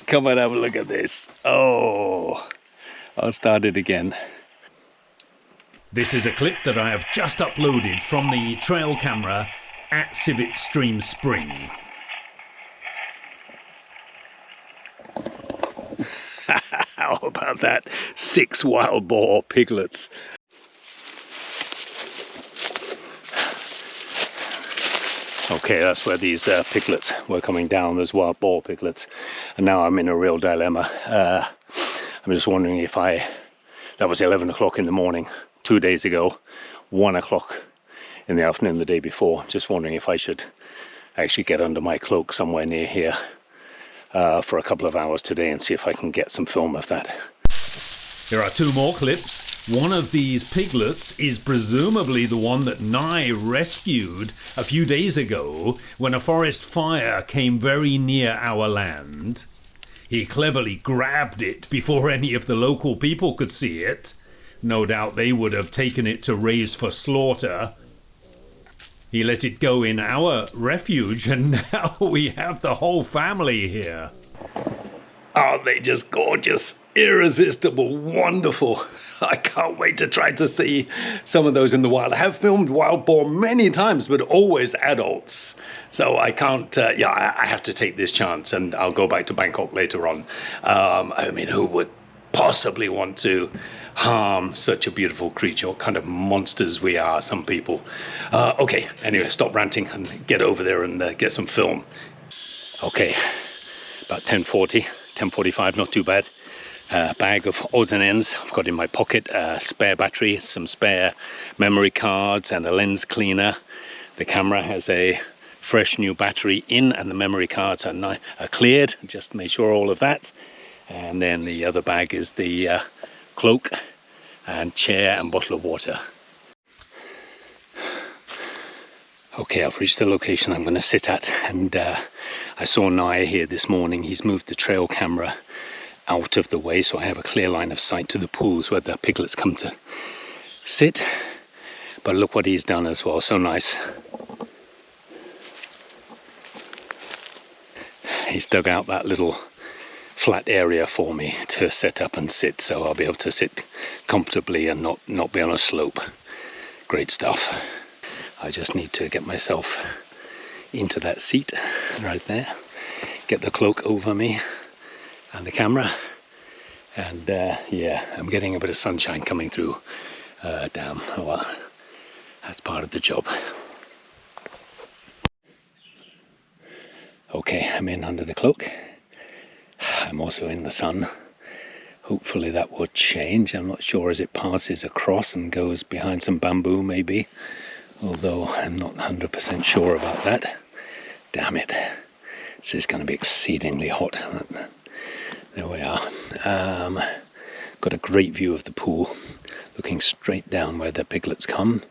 Come and have a look at this. Oh, I'll start it again. This is a clip that I have just uploaded from the trail camera at Civet Stream Spring. How about that? 6 wild boar piglets. Okay, that's where these piglets were coming down, those wild boar piglets. And now I'm in a real dilemma. I'm just wondering if that was 11 o'clock in the morning 2 days ago, 1 o'clock in the afternoon the day before. Just wondering if I should actually get under my cloak somewhere near here for a couple of hours today and see if I can get some film of that. Here are 2 more clips. One of these piglets is presumably the one that Nye rescued a few days ago when a forest fire came very near our land. He cleverly grabbed it before any of the local people could see it. No doubt they would have taken it to raise for slaughter. He let it go in our refuge, and now we have the whole family here. Aren't they just gorgeous, irresistible, wonderful? I can't wait to try to see some of those in the wild. I have filmed wild boar many times, but always adults. So I can't, I have to take this chance, and I'll go back to Bangkok later on. I mean, who would possibly want to harm such a beautiful creature? What kind of monsters we are, some people. Okay, anyway, stop ranting and get over there and get some film. Okay, about 10:45, not too bad. Bag of odds and ends I've got in my pocket, spare battery, some spare memory cards and a lens cleaner. The camera has a fresh new battery in and the memory cards are cleared. Just made sure all of that. And then the other bag is the cloak and chair and bottle of water. Okay, I've reached the location I'm going to sit at, and I saw Nye here this morning. He's moved the trail camera out of the way so I have a clear line of sight to the pools where the piglets come to sit. But look what he's done as well, so nice. He's dug out that little flat area for me to set up and sit, so I'll be able to sit comfortably and not be on a slope. Great stuff. I just need to get myself into that seat right there, get the cloak over me and the camera, and yeah, I'm getting a bit of sunshine coming through. Damn, oh well, that's part of the job. Okay, I'm in under the cloak. I'm also in the sun. Hopefully that will change. I'm not sure as it passes across and goes behind some bamboo maybe, although I'm not 100% sure about that. Damn it, this is going to be exceedingly hot. There we are. Got a great view of the pool, looking straight down where the piglets come.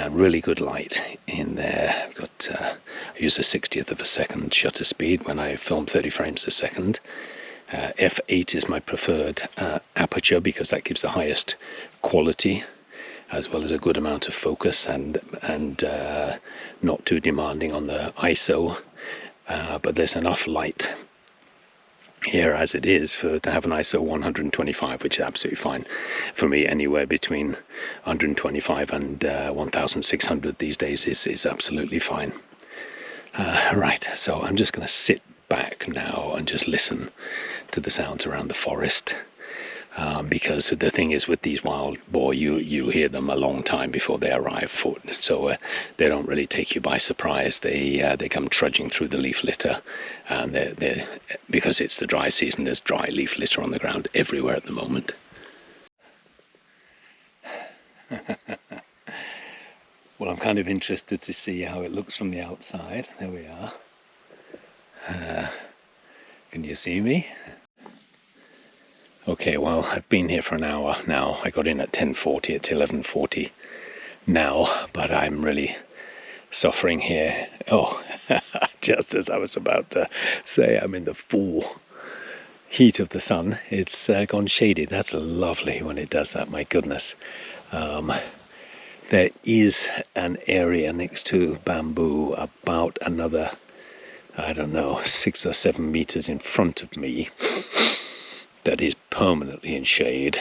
Really good light in there. I've got, I use a 60th of a second shutter speed when I film 30 frames a second. F8 is my preferred aperture because that gives the highest quality, as well as a good amount of focus and not too demanding on the ISO. But there's enough light here as it is to have an ISO 125, which is absolutely fine for me. Anywhere between 125 and 1600 these days is absolutely fine. Right, so I'm just going to sit back now and just listen to the sounds around the forest, because the thing is with these wild boar, you hear them a long time before they arrive, so they don't really take you by surprise. They come trudging through the leaf litter, and they're because it's the dry season, there's dry leaf litter on the ground everywhere at the moment. Well, I'm kind of interested to see how it looks from the outside. There we are. Can you see me? Okay, well, I've been here for an hour now. I got in at 10:40, it's 11:40 now, but I'm really suffering here. Oh, just as I was about to say, I'm in the full heat of the sun. It's gone shady. That's lovely when it does that, my goodness. There is an area next to bamboo about another I don't know, 6 or 7 meters in front of me that is permanently in shade.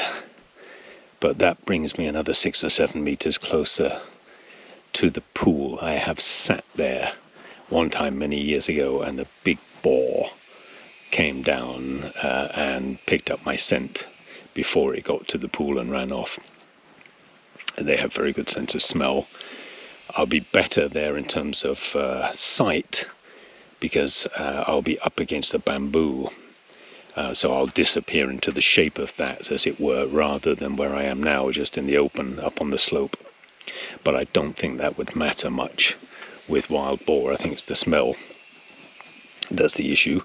But that brings me another 6 or 7 meters closer to the pool. I have sat there one time many years ago, and a big boar came down and picked up my scent before it got to the pool and ran off. They have very good sense of smell. I'll be better there in terms of sight, because I'll be up against the bamboo. So I'll disappear into the shape of that, as it were, rather than where I am now, just in the open up on the slope. But I don't think that would matter much with wild boar. I think it's the smell that's the issue.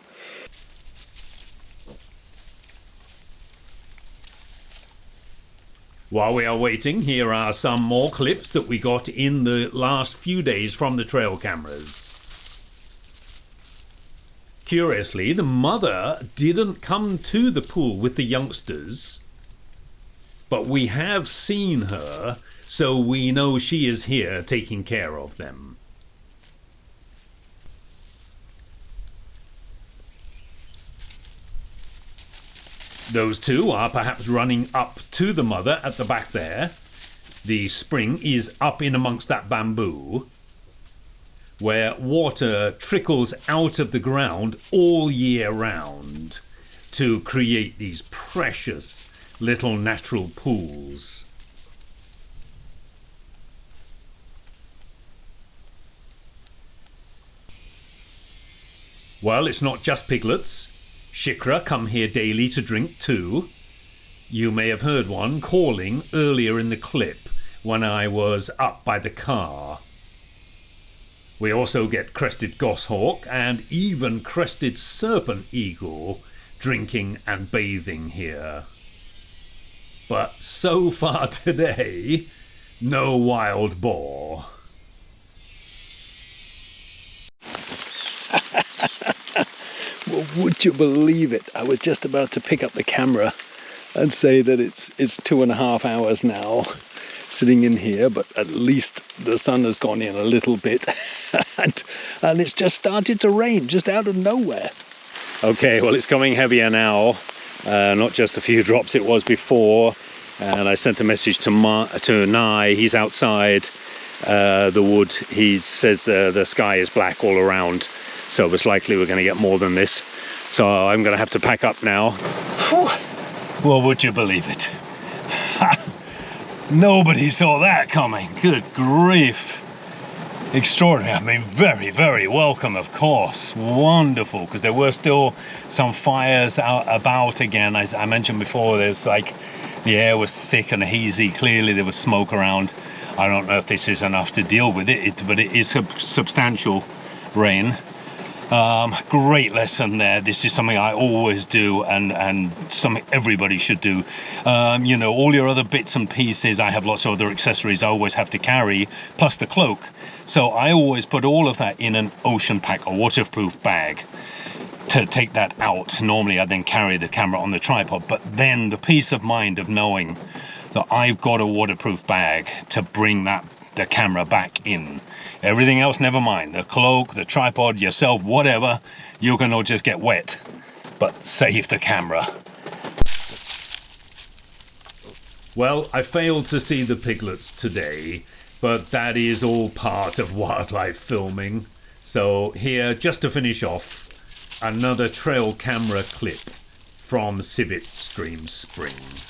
While we are waiting, here are some more clips that we got in the last few days from the trail cameras. Curiously, the mother didn't come to the pool with the youngsters, but we have seen her, so we know she is here taking care of them. Those two are perhaps running up to the mother at the back there. The spring is up in amongst that bamboo, where water trickles out of the ground all year round to create these precious little natural pools. Well, it's not just piglets. Shikra come here daily to drink too. You may have heard one calling earlier in the clip when I was up by the car. We also get crested goshawk and even crested serpent eagle drinking and bathing here. But so far today, no wild boar. Well, would you believe it? I was just about to pick up the camera and say that it's 2.5 hours now sitting in here, but at least the sun has gone in a little bit and it's just started to rain just out of nowhere. Okay, well, it's coming heavier now, not just a few drops it was before, and I sent a message to Nye. He's outside the wood. He says the sky is black all around, so it's likely we're going to get more than this. So I'm going to have to pack up now. Whew. Well, would you believe it? Nobody saw that coming. Good grief. Extraordinary. I mean, very, very welcome, of course. Wonderful, because there were still some fires out about again. As I mentioned before, there's like, the air was thick and hazy. Clearly there was smoke around. I don't know if this is enough to deal with it, but it is substantial rain. Great lesson there. This is something I always do, and something everybody should do. You know, all your other bits and pieces, I have lots of other accessories I always have to carry, plus the cloak. So I always put all of that in an ocean pack, a waterproof bag, to take that out. Normally I then carry the camera on the tripod, but then the peace of mind of knowing that I've got a waterproof bag to bring the camera back in. Everything else, never mind. The cloak, the tripod, yourself, whatever, you can all just get wet, but save the camera. Well, I failed to see the piglets today, but that is all part of wildlife filming. So here, just to finish off, another trail camera clip from Civet Stream Spring.